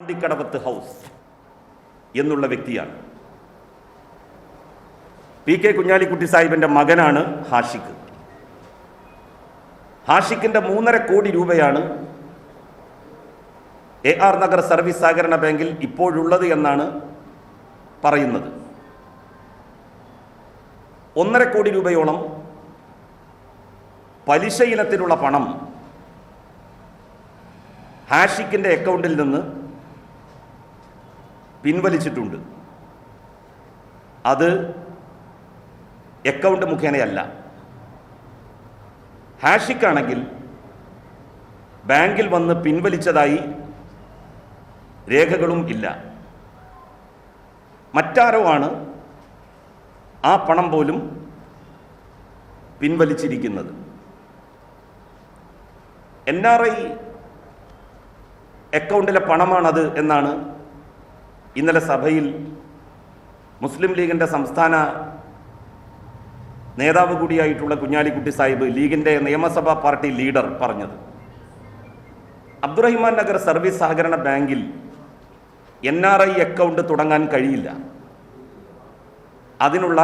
Pandikkadavath house എന്നുള്ള വ്യക്തിയാണ്. P K Kunhalikutty സാഹിബിൻ്റെ മകനാണ് ഹാഷിഖ്. ഹാഷിഖിൻ്റെ 3.5 കോടി രൂപയാണ് AR നഗർ സർവീസ് സഹകരണ ബാങ്കിൽ ഇപ്പോഴുള്ളത് എന്നാണ് പറയുന്നത്. 1.5 കോടി രൂപയോളം പലിശ ഇനത്തിലുള്ള പണം ഹാഷിഖിൻ്റെ അക്കൗണ്ടിൽ നിന്ന് പിൻവലിച്ചിട്ടുണ്ട്. അത് അക്കൗണ്ട് മുഖേനയല്ല. ഹാഷിഖാണെങ്കിൽ ബാങ്കിൽ വന്ന് പിൻവലിച്ചതായി രേഖകളും ഇല്ല. മറ്റാരോ ആണ് ആ പണം പോലും പിൻവലിച്ചിരിക്കുന്നത്. NRI അക്കൗണ്ടിലെ പണമാണത് എന്നാണ് ഇന്നലെ സഭയിൽ മുസ്ലിം ലീഗിൻ്റെ സംസ്ഥാന നേതാവ് കൂടിയായിട്ടുള്ള കുഞ്ഞാലിക്കുട്ടി സാഹിബ്, ലീഗിൻ്റെ നിയമസഭാ പാർട്ടി ലീഡർ, പറഞ്ഞത്. അബ്ദുറഹിമാൻ നഗർ സർവീസ് സഹകരണ ബാങ്കിൽ NRI അക്കൗണ്ട് തുടങ്ങാൻ കഴിയില്ല. അതിനുള്ള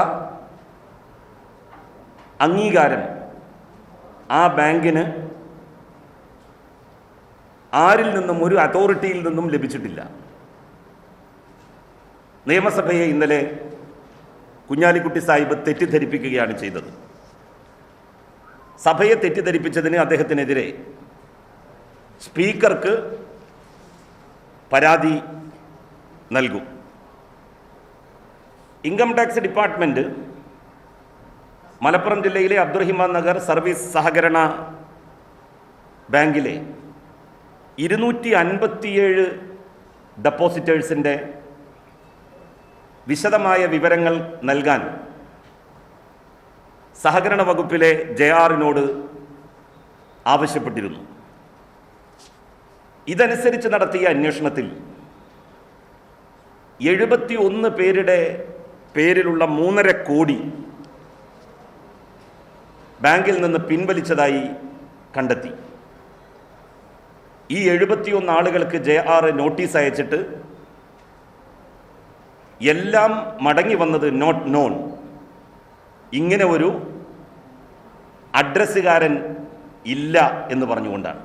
അംഗീകാരം ആ ബാങ്കിന് ആരിൽ നിന്നും, ഒരു അതോറിറ്റിയിൽ നിന്നും ലഭിച്ചിട്ടില്ല. നിയമസഭയെ ഇന്നലെ കുഞ്ഞാലിക്കുട്ടി സാഹിബ് തെറ്റിദ്ധരിപ്പിക്കുകയാണ് ചെയ്തത്. സഭയെ തെറ്റിദ്ധരിപ്പിച്ചതിന് അദ്ദേഹത്തിനെതിരെ സ്പീക്കർക്ക് പരാതി നൽകും. ഇൻകം ടാക്സ് ഡിപ്പാർട്ട്മെൻറ്റ് മലപ്പുറം ജില്ലയിലെ അബ്ദുറഹിമാൻ നഗർ സർവീസ് സഹകരണ ബാങ്കിലെ 257 ഡെപ്പോസിറ്റേഴ്സിൻ്റെ വിശദമായ വിവരങ്ങൾ നൽകാൻ സഹകരണ വകുപ്പിലെ JRനോട് ആവശ്യപ്പെട്ടിരുന്നു. ഇതനുസരിച്ച് നടത്തിയ അന്വേഷണത്തിൽ 71 പേരുടെ പേരിലുള്ള 3.5 കോടി ബാങ്കിൽ നിന്ന് പിൻവലിച്ചതായി കണ്ടെത്തി. ഈ 71 ആളുകൾക്ക് JR നോട്ടീസ് അയച്ചിട്ട് എല്ലാം മടങ്ങി വന്നത് നോട്ട് നോൺ, ഇങ്ങനെ ഒരു അഡ്രസ്സുകാരൻ ഇല്ല എന്ന് പറഞ്ഞുകൊണ്ടാണ്.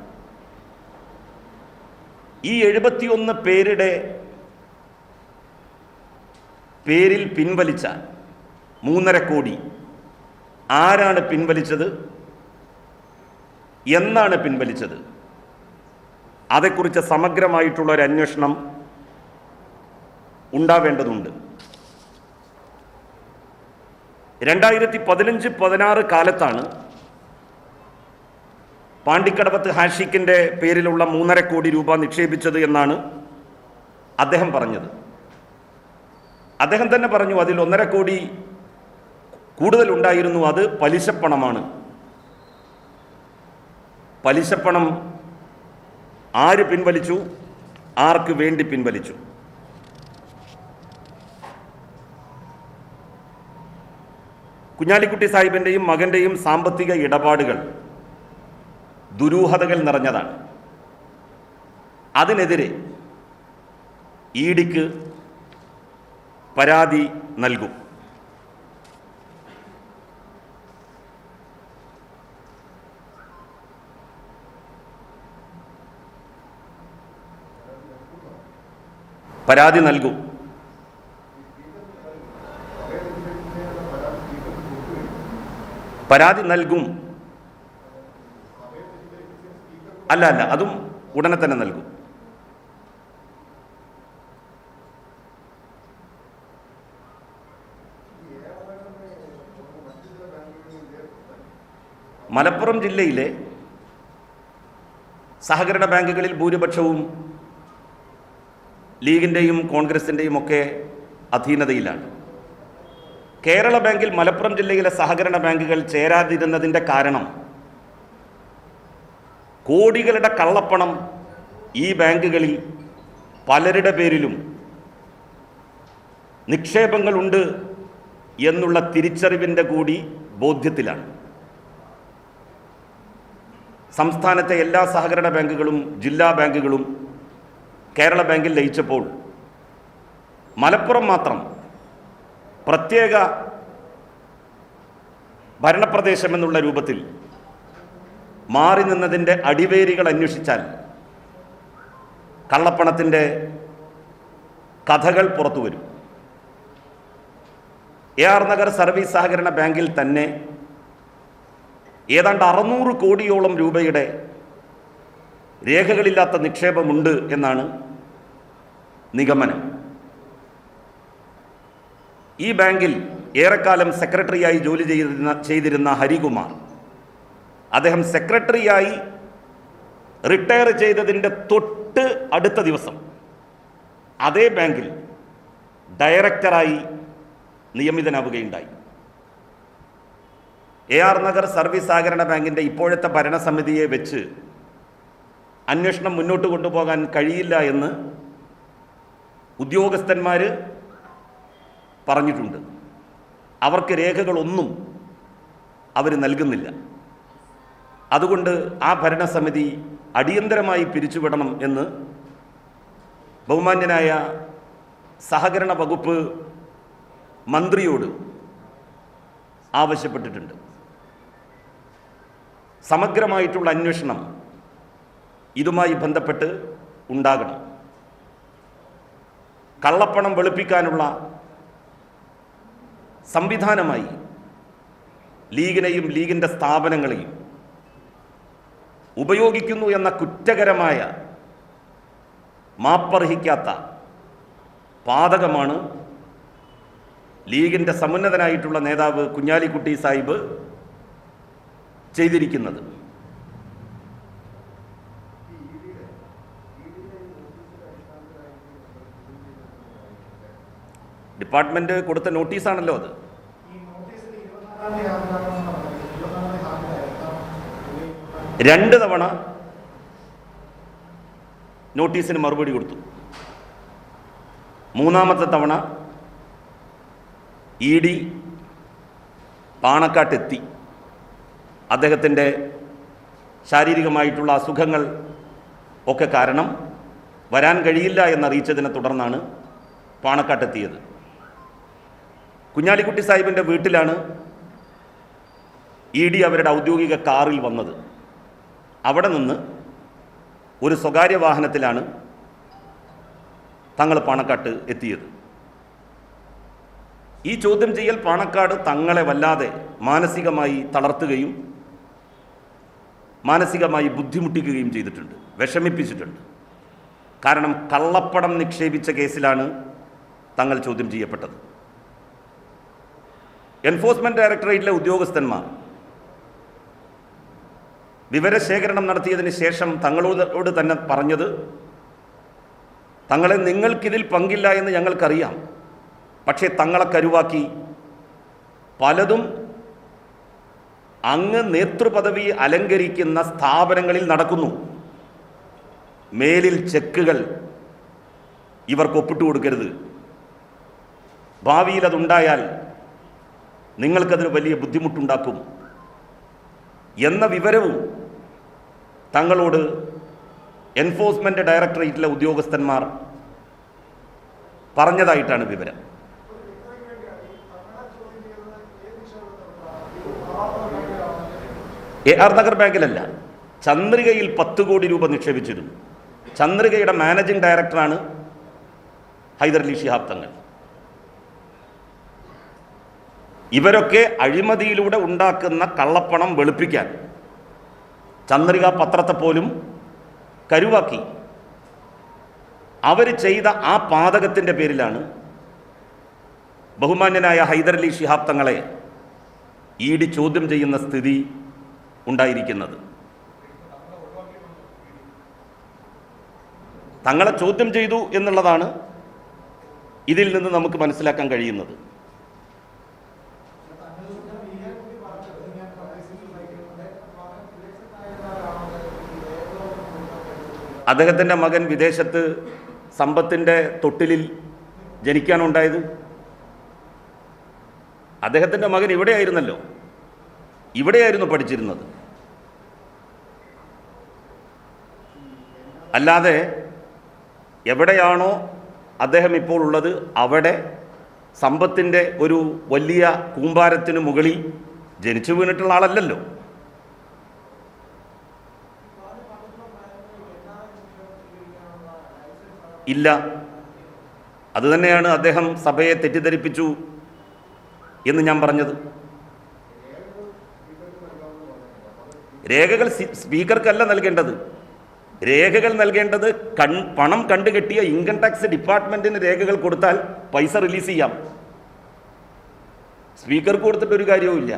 ഈ 71 പേരുടെ പേരിൽ പിൻവലിച്ച 3.5 കോടി ആരാണ് പിൻവലിച്ചത്, എന്നാണ് പിൻവലിച്ചത്, അതേക്കുറിച്ച് സമഗ്രമായിട്ടുള്ള ഒരു അന്വേഷണം ഉണ്ടാവേണ്ടതുണ്ട്. 2015-16 കാലത്താണ് പാണ്ടിക്കടവത്ത് ഹാഷിഖിൻ്റെ പേരിലുള്ള 3.5 കോടി രൂപ നിക്ഷേപിച്ചത് എന്നാണ് അദ്ദേഹം പറഞ്ഞത്. അദ്ദേഹം തന്നെ പറഞ്ഞു, അതിൽ 1.5 കോടി കൂടുതലുണ്ടായിരുന്നു, അത് പലിശപ്പണമാണ്. പലിശപ്പണം ആര് പിൻവലിച്ചു, ആർക്ക് വേണ്ടി പിൻവലിച്ചു? കുഞ്ഞാലിക്കുട്ടി സാഹിബിൻ്റെയും മകൻ്റെയും സാമ്പത്തിക ഇടപാടുകൾ ദുരൂഹതകൾ നിറഞ്ഞതാണ്. അതിനെതിരെ EDക്ക് പരാതി നൽകും. പരാതി നൽകും. പരാതി നൽകും. അല്ല, അതും ഉടനെ തന്നെ നൽകും. മലപ്പുറം ജില്ലയിലെ സഹകരണ ബാങ്കുകളിൽ ഭൂരിപക്ഷവും ലീഗിൻ്റെയും കോൺഗ്രസിൻ്റെയും ഒക്കെ അധീനതയിലാണ്. കേരള ബാങ്കിൽ മലപ്പുറം ജില്ലയിലെ സഹകരണ ബാങ്കുകൾ ചേരാതിരുന്നതിൻ്റെ കാരണം കോടികളുടെ കള്ളപ്പണം ഈ ബാങ്കുകളിൽ പലരുടെ പേരിലും നിക്ഷേപങ്ങളുണ്ട് എന്നുള്ള തിരിച്ചറിവിൻ്റെ കൂടി ബോധ്യത്തിലാണ്. സംസ്ഥാനത്തെ എല്ലാ സഹകരണ ബാങ്കുകളും ജില്ലാ ബാങ്കുകളും കേരള ബാങ്കിൽ ലയിച്ചപ്പോൾ മലപ്പുറം മാത്രം പ്രത്യേക ഭരണപ്രദേശം എന്നുള്ള രൂപത്തിൽ മാറി നിന്നതിൻ്റെ അടിവേരുകൾ അന്വേഷിച്ചാൽ കള്ളപ്പണത്തിൻ്റെ കഥകൾ പുറത്തു വരും. AR നഗർ സർവീസ് സഹകരണ ബാങ്കിൽ തന്നെ ഏതാണ്ട് 600 കോടിയോളം രൂപയുടെ രേഖകളില്ലാത്ത നിക്ഷേപമുണ്ട് എന്നാണ് നിഗമനം. ഈ ബാങ്കിൽ ഏറെക്കാലം സെക്രട്ടറിയായി ജോലി ചെയ്തിരുന്ന ഹരികുമാർ, അദ്ദേഹം സെക്രട്ടറിയായി റിട്ടയർ ചെയ്തതിൻ്റെ തൊട്ട് അടുത്ത ദിവസം അതേ ബാങ്കിൽ ഡയറക്ടറായി നിയമിതനാവുകയുണ്ടായി. AR നഗർ സർവീസ് സഹകരണ ബാങ്കിൻ്റെ ഇപ്പോഴത്തെ ഭരണസമിതിയെ വെച്ച് അന്വേഷണം മുന്നോട്ട് കൊണ്ടുപോകാൻ കഴിയില്ല എന്ന് ഉദ്യോഗസ്ഥന്മാർ പറഞ്ഞിട്ടുണ്ട്. അവർക്ക് രേഖകളൊന്നും അവർ നൽകുന്നില്ല. അതുകൊണ്ട് ആ ഭരണസമിതി അടിയന്തരമായി പിരിച്ചുവിടണം എന്ന് ബഹുമാന്യനായ സഹകരണ വകുപ്പ് മന്ത്രിയോട് ആവശ്യപ്പെട്ടിട്ടുണ്ട്. സമഗ്രമായിട്ടുള്ള അന്വേഷണം ഇതുമായി ബന്ധപ്പെട്ട് ഉണ്ടാകണം. കള്ളപ്പണം വെളുപ്പിക്കാനുള്ള സംവിധാനമായി ലീഗിനെയും ലീഗിൻ്റെ സ്ഥാപനങ്ങളെയും ഉപയോഗിക്കുന്നു എന്ന കുറ്റകരമായ മാപ്പർഹിക്കാത്ത പാതകമാണ് ലീഗിൻ്റെ സമുന്നതനായിട്ടുള്ള നേതാവ് കുഞ്ഞാലിക്കുട്ടി സാഹിബ് ചെയ്തിരിക്കുന്നത്. ഡിപ്പാർട്ട്മെന്റ് കൊടുത്ത നോട്ടീസാണല്ലോ അത്. രണ്ട് തവണ നോട്ടീസിന് മറുപടി കൊടുത്തു. മൂന്നാമത്തെ തവണ ED പാണക്കാട്ടെത്തി. അദ്ദേഹത്തിൻ്റെ ശാരീരികമായിട്ടുള്ള അസുഖങ്ങൾ ഒക്കെ കാരണം വരാൻ കഴിയില്ല എന്നറിയിച്ചതിനെ തുടർന്നാണ് പാണക്കാട്ടെത്തിയത്. കുഞ്ഞാലിക്കുട്ടി സാഹിബിൻ്റെ വീട്ടിലാണ് ED അവരുടെ ഔദ്യോഗിക കാറിൽ വന്നത്. അവിടെ നിന്ന് ഒരു സ്വകാര്യ വാഹനത്തിലാണ് തങ്ങൾ പാണക്കാട്ട് എത്തിയത്. ഈ ചോദ്യം ചെയ്യൽ പാണക്കാട് തങ്ങളെ വല്ലാതെ മാനസികമായി തളർത്തുകയും മാനസികമായി ബുദ്ധിമുട്ടിക്കുകയും ചെയ്തിട്ടുണ്ട്, വിഷമിപ്പിച്ചിട്ടുണ്ട്. കാരണം കള്ളപ്പണം നിക്ഷേപിച്ച കേസിലാണ് തങ്ങൾ ചോദ്യം ചെയ്യപ്പെട്ടത്. എൻഫോഴ്സ്മെന്റ് ഡയറക്ടറേറ്റിലെ ഉദ്യോഗസ്ഥന്മാർ വിവരശേഖരണം നടത്തിയതിന് ശേഷം തങ്ങളോട് തന്നെ പറഞ്ഞത്, തങ്ങളെ നിങ്ങൾക്കിതിൽ പങ്കില്ല എന്ന് ഞങ്ങൾക്കറിയാം, പക്ഷേ തങ്ങളെ കരുവാക്കി പലതും അങ്ങ് നേതൃപദവി അലങ്കരിക്കുന്ന സ്ഥാപനങ്ങളിൽ നടക്കുന്നു. മേലിൽ ചെക്കുകൾ ഇവർക്ക് ഒപ്പിട്ട് കൊടുക്കരുത്. ഭാവിയിൽ അതുണ്ടായാൽ നിങ്ങൾക്കതിന് വലിയ ബുദ്ധിമുട്ടുണ്ടാക്കും എന്ന വിവരവും തങ്ങളോട് എൻഫോഴ്സ്മെന്റ് ഡയറക്ടറേറ്റിലെ ഉദ്യോഗസ്ഥന്മാർ പറഞ്ഞതായിട്ടാണ് വിവരം. AR നഗർ ബാങ്കിലല്ല, ചന്ദ്രികയിൽ 10 കോടി രൂപ നിക്ഷേപിച്ചിരുന്നു. ചന്ദ്രികയുടെ മാനേജിംഗ് ഡയറക്ടറാണ് ഹൈദരലി ശിഹാബ് തങ്ങൾ. ഇവരൊക്കെ അഴിമതിയിലൂടെ ഉണ്ടാക്കുന്ന കള്ളപ്പണം വെളുപ്പിക്കാൻ ചന്ദ്രിക പത്രത്തെ പോലും കരുവാക്കി. അവർ ചെയ്ത ആ പാതകത്തിൻ്റെ പേരിലാണ് ബഹുമാന്യനായ ഹൈദരലി ശിഹാബ് തങ്ങളെ ED ചോദ്യം ചെയ്യുന്ന സ്ഥിതി ഉണ്ടായിരിക്കുന്നത്. തങ്ങളെ ചോദ്യം ചെയ്തു എന്നുള്ളതാണ് ഇതിൽ നിന്ന് നമുക്ക് മനസ്സിലാക്കാൻ കഴിയുന്നത്. അദ്ദേഹത്തിൻ്റെ മകൻ വിദേശത്ത് സമ്പത്തിൻ്റെ തൊട്ടിലിൽ ജനിക്കാനുണ്ടായത്. അദ്ദേഹത്തിൻ്റെ മകൻ ഇവിടെയായിരുന്നല്ലോ, ഇവിടെയായിരുന്നു പഠിച്ചിരുന്നത്. അല്ലാതെ എവിടെയാണോ അദ്ദേഹം ഇപ്പോൾ ഉള്ളത് അവിടെ സമ്പത്തിൻ്റെ ഒരു വലിയ കൂമ്പാരത്തിന് മുകളിൽ ജനിച്ചു വീണിട്ടുള്ള ആളല്ലല്ലോ. ഇല്ല, അതുതന്നെയാണ് അദ്ദേഹം സഭയെ തെറ്റിദ്ധരിപ്പിച്ചു എന്ന് ഞാൻ പറഞ്ഞത്. രേഖകൾ സ്പീക്കർക്കല്ല നൽകേണ്ടത്. രേഖകൾ നൽകേണ്ടത് പണം കണ്ടുകെട്ടിയ ഇൻകം ടാക്സ് ഡിപ്പാർട്ട്മെന്റിന് രേഖകൾ കൊടുത്താൽ പൈസ റിലീസ് ചെയ്യാം. സ്പീക്കർക്ക് കൊടുത്തിട്ടൊരു കാര്യവുമില്ല.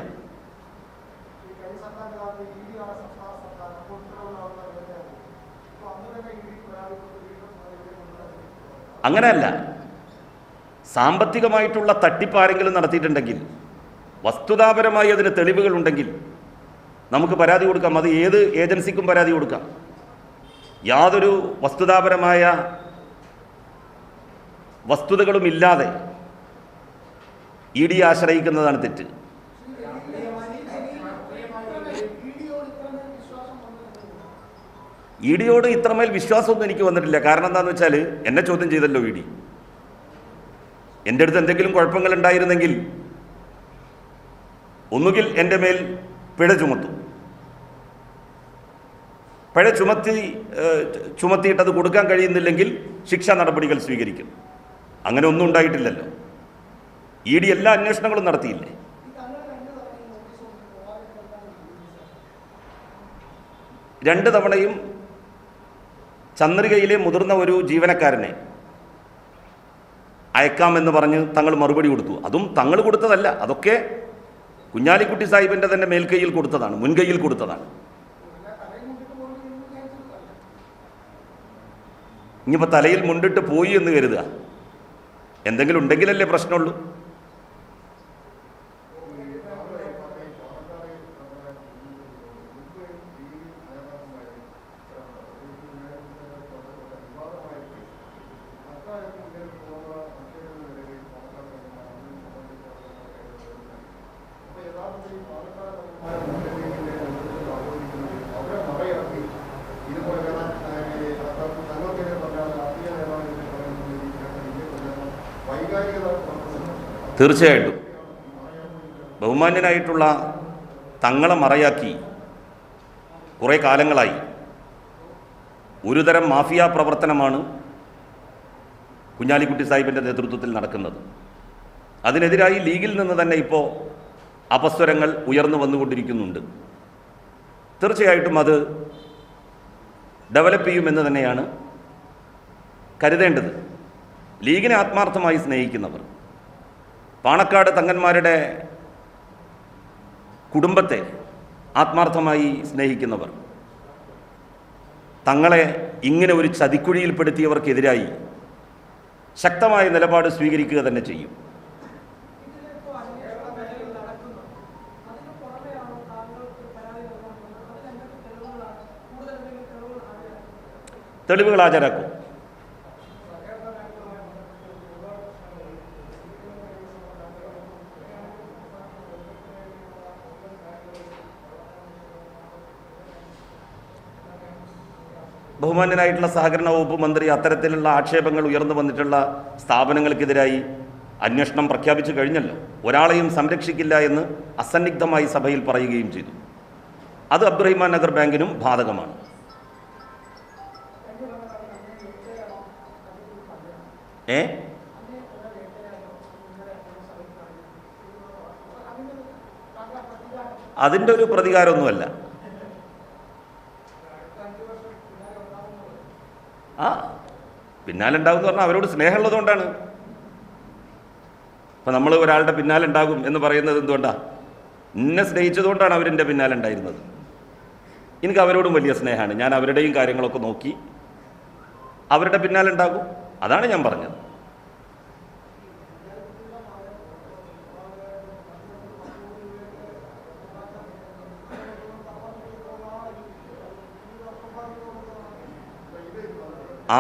അങ്ങനെയല്ല, സാമ്പത്തികമായിട്ടുള്ള തട്ടിപ്പാരെങ്കിലും നടത്തിയിട്ടുണ്ടെങ്കിൽ, വസ്തുതാപരമായി അതിന് തെളിവുകളുണ്ടെങ്കിൽ നമുക്ക് പരാതി കൊടുക്കാം. അത് ഏത് ഏജൻസിക്കും പരാതി കൊടുക്കാം. യാതൊരു വസ്തുതാപരമായ വസ്തുതകളുമില്ലാതെ ED ആശ്രയിക്കുന്നതാണ് തെറ്റ്. EDയോട് ഇത്രമേൽ വിശ്വാസമൊന്നും എനിക്ക് വന്നിട്ടില്ല. കാരണം എന്താണെന്ന് വെച്ചാൽ എന്നെ ചോദ്യം ചെയ്തല്ലോ ED. എൻ്റെ അടുത്ത് എന്തെങ്കിലും കുഴപ്പങ്ങൾ ഉണ്ടായിരുന്നെങ്കിൽ ഒന്നുകിൽ എൻ്റെ മേൽ പിഴ ചുമത്തും, പിഴ ചുമത്തിയിട്ടത് കൊടുക്കാൻ കഴിയുന്നില്ലെങ്കിൽ ശിക്ഷാ നടപടികൾ സ്വീകരിക്കും. അങ്ങനെ ഒന്നും ഉണ്ടായിട്ടില്ലല്ലോ. ED എല്ലാ അന്വേഷണങ്ങളും നടത്തിയില്ലേ? രണ്ട് തവണയും ചന്ദ്രികയിലെ മുതിർന്ന ഒരു ജീവനക്കാരനെ അയക്കാമെന്ന് പറഞ്ഞ് തങ്ങൾ മറുപടി കൊടുത്തു. അതും തങ്ങൾ കൊടുത്തതല്ല, അതൊക്കെ കുഞ്ഞാലിക്കുട്ടി സാഹിബിൻ്റെ തന്നെ മേൽക്കൈയിൽ കൊടുത്തതാണ്, മുൻകൈയിൽ കൊടുത്തതാണ്. ഇനിയിപ്പോൾ തലയിൽ മുണ്ടിട്ട് പോയി എന്ന് കരുതുക, എന്തെങ്കിലും ഉണ്ടെങ്കിലല്ലേ പ്രശ്നമുള്ളൂ. തീർച്ചയായിട്ടും ബഹുമാന്യനായിട്ടുള്ള തങ്ങളെ മറയാക്കി കുറേ കാലങ്ങളായി ഒരുതരം മാഫിയ പ്രവർത്തനമാണ് കുഞ്ഞാലിക്കുട്ടി സാഹിബിൻ്റെ നേതൃത്വത്തിൽ നടക്കുന്നത്. അതിനെതിരായി ലീഗിൽ നിന്ന് തന്നെ ഇപ്പോൾ അപസ്വരങ്ങൾ ഉയർന്നു വന്നുകൊണ്ടിരിക്കുന്നുണ്ട്. തീർച്ചയായിട്ടും അത് ഡെവലപ്പ് ചെയ്യുമെന്ന് തന്നെയാണ് കരുതേണ്ടത്. ലീഗിനെ ആത്മാർത്ഥമായി സ്നേഹിക്കുന്നവർ, പാണക്കാട് തങ്ങന്മാരുടെ കുടുംബത്തെ ആത്മാർത്ഥമായി സ്നേഹിക്കുന്നവർ, തങ്ങളെ ഇങ്ങനെ ഒരു ചതിക്കുഴിയിൽപ്പെടുത്തിയവർക്കെതിരായി ശക്തമായ നിലപാട് സ്വീകരിക്കുക തന്നെ ചെയ്യും. തെളിവുകൾ ഹാജരാക്കും. ബഹുമാന്യനായിട്ടുള്ള സഹകരണ വകുപ്പ് മന്ത്രി അത്തരത്തിലുള്ള ആക്ഷേപങ്ങൾ ഉയർന്നു വന്നിട്ടുള്ള സ്ഥാപനങ്ങൾക്കെതിരായി അന്വേഷണം പ്രഖ്യാപിച്ചു കഴിഞ്ഞല്ലോ. ഒരാളെയും സംരക്ഷിക്കില്ല എന്ന് അസന്നിഗ്ധമായി സഭയിൽ പറയുകയും ചെയ്തു. അത് അബ്ദുറഹിമാൻ നഗർ ബാങ്കിനും ബാധകമാണ്. അതിൻ്റെ ഒരു പ്രതികാരമൊന്നുമല്ല. പിന്നാലെ ഉണ്ടാകും എന്ന് പറഞ്ഞാൽ അവരോട് സ്നേഹമുള്ളതുകൊണ്ടാണ്. ഇപ്പം നമ്മൾ ഒരാളുടെ പിന്നാലെ ഉണ്ടാകും എന്ന് പറയുന്നത് എന്തുകൊണ്ടാണ്? എന്നെ സ്നേഹിച്ചതുകൊണ്ടാണ് അവരെൻ്റെ പിന്നാലെ ഉണ്ടായിരുന്നത്. എനിക്ക് അവരോടും വലിയ സ്നേഹമാണ്. ഞാൻ അവരുടെയും കാര്യങ്ങളൊക്കെ നോക്കി അവരുടെ പിന്നാലെ ഉണ്ടാകും. അതാണ് ഞാൻ പറഞ്ഞത്.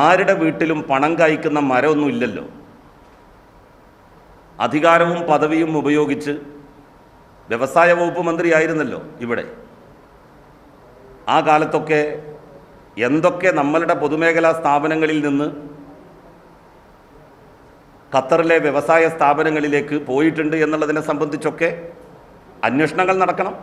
ആരുടെ വീട്ടിലും പണം കായ്ക്കുന്ന മരമൊന്നും ഇല്ലല്ലോ. അധികാരവും പദവിയും ഉപയോഗിച്ച് വ്യവസായ വകുപ്പ് മന്ത്രിയായിരുന്നല്ലോ ഇവിടെ. ആ കാലത്തൊക്കെ എന്തൊക്കെ നമ്മളുടെ പൊതുമേഖലാ സ്ഥാപനങ്ങളിൽ നിന്ന് ഖത്തറിലെ വ്യവസായ സ്ഥാപനങ്ങളിലേക്ക് പോയിട്ടുണ്ട് എന്നുള്ളതിനെ സംബന്ധിച്ചൊക്കെ അന്വേഷണങ്ങൾ നടക്കണം.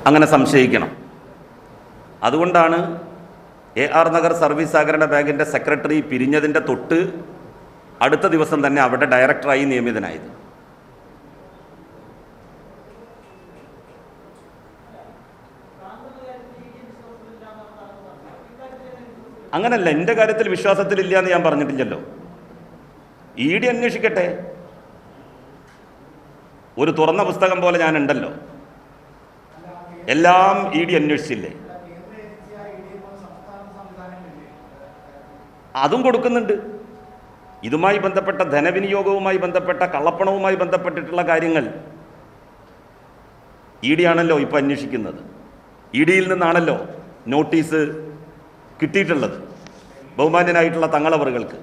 അങ്ങനെ സംശയിക്കണം. അതുകൊണ്ടാണ് AR നഗർ സർവീസ് സഹകരണ ബാങ്കിൻ്റെ സെക്രട്ടറി പിരിഞ്ഞതിൻ്റെ തൊട്ട് അടുത്ത ദിവസം തന്നെ അവിടെ ഡയറക്ടറായി നിയമിതനായത്. അങ്ങനല്ല, എൻ്റെ കാര്യത്തിൽ വിശ്വാസത്തിലില്ല എന്ന് ഞാൻ പറഞ്ഞിട്ടില്ലല്ലോ. ED അന്വേഷിക്കട്ടെ, ഒരു തുറന്ന പുസ്തകം പോലെ ഞാനുണ്ടല്ലോ. എല്ലാം ED അന്വേഷിച്ചില്ലേ? അതും കൊടുക്കുന്നുണ്ട്. ഇതുമായി ബന്ധപ്പെട്ട ധനവിനിയോഗവുമായി ബന്ധപ്പെട്ട കള്ളപ്പണവുമായി ബന്ധപ്പെട്ടിട്ടുള്ള കാര്യങ്ങൾ ED ആണല്ലോ ഇപ്പോൾ അന്വേഷിക്കുന്നത്. ED-യിൽ നിന്നാണല്ലോ നോട്ടീസ് കിട്ടിയിട്ടുള്ളത് ബഹുമാന്യനായിട്ടുള്ള തങ്ങളവറുകൾക്ക്.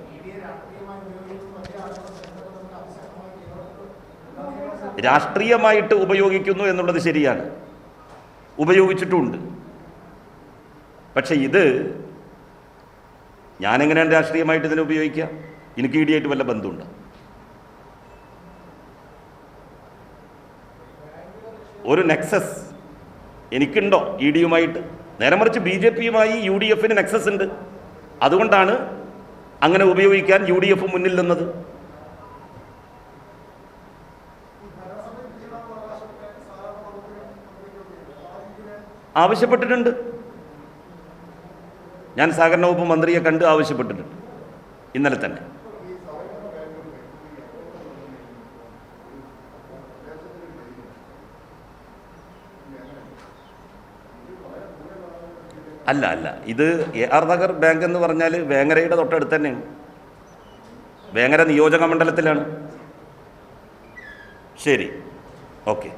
രാഷ്ട്രീയമായിട്ട് ഉപയോഗിക്കുന്നു എന്നുള്ളത് ശരിയാണ്, ഉപയോഗിച്ചിട്ടുമുണ്ട്. പക്ഷെ ഇത് ഞാനെങ്ങനെയാണ് രാഷ്ട്രീയമായിട്ട് ഇതിനെ ഉപയോഗിക്കുക? എനിക്ക് ED ആയിട്ട് വല്ല ബന്ധമുണ്ടോ? ഒരു നെക്സസ് എനിക്കുണ്ടോ ED-യുമായിട്ട്? നേരെ മറിച്ച് BJP-യുമായി UDF-ന് നെക്സസ് ഉണ്ട്. അതുകൊണ്ടാണ് അങ്ങനെ ഉപയോഗിക്കാൻ UDF മുന്നിൽ നിന്നത്. ആവശ്യപ്പെട്ടിട്ടുണ്ട്. ഞാൻ സഹകരണ വകുപ്പ് മന്ത്രിയെ കണ്ട് ആവശ്യപ്പെട്ടിട്ടുണ്ട് ഇന്നലെ തന്നെ. അല്ല, ഇത് AR നഗർ ബാങ്ക് എന്ന് പറഞ്ഞാൽ വേങ്ങരയുടെ തൊട്ടടുത്ത് തന്നെയാണ്. വേങ്ങര നിയോജക മണ്ഡലത്തിലാണ്. ശരി, ഓക്കെ.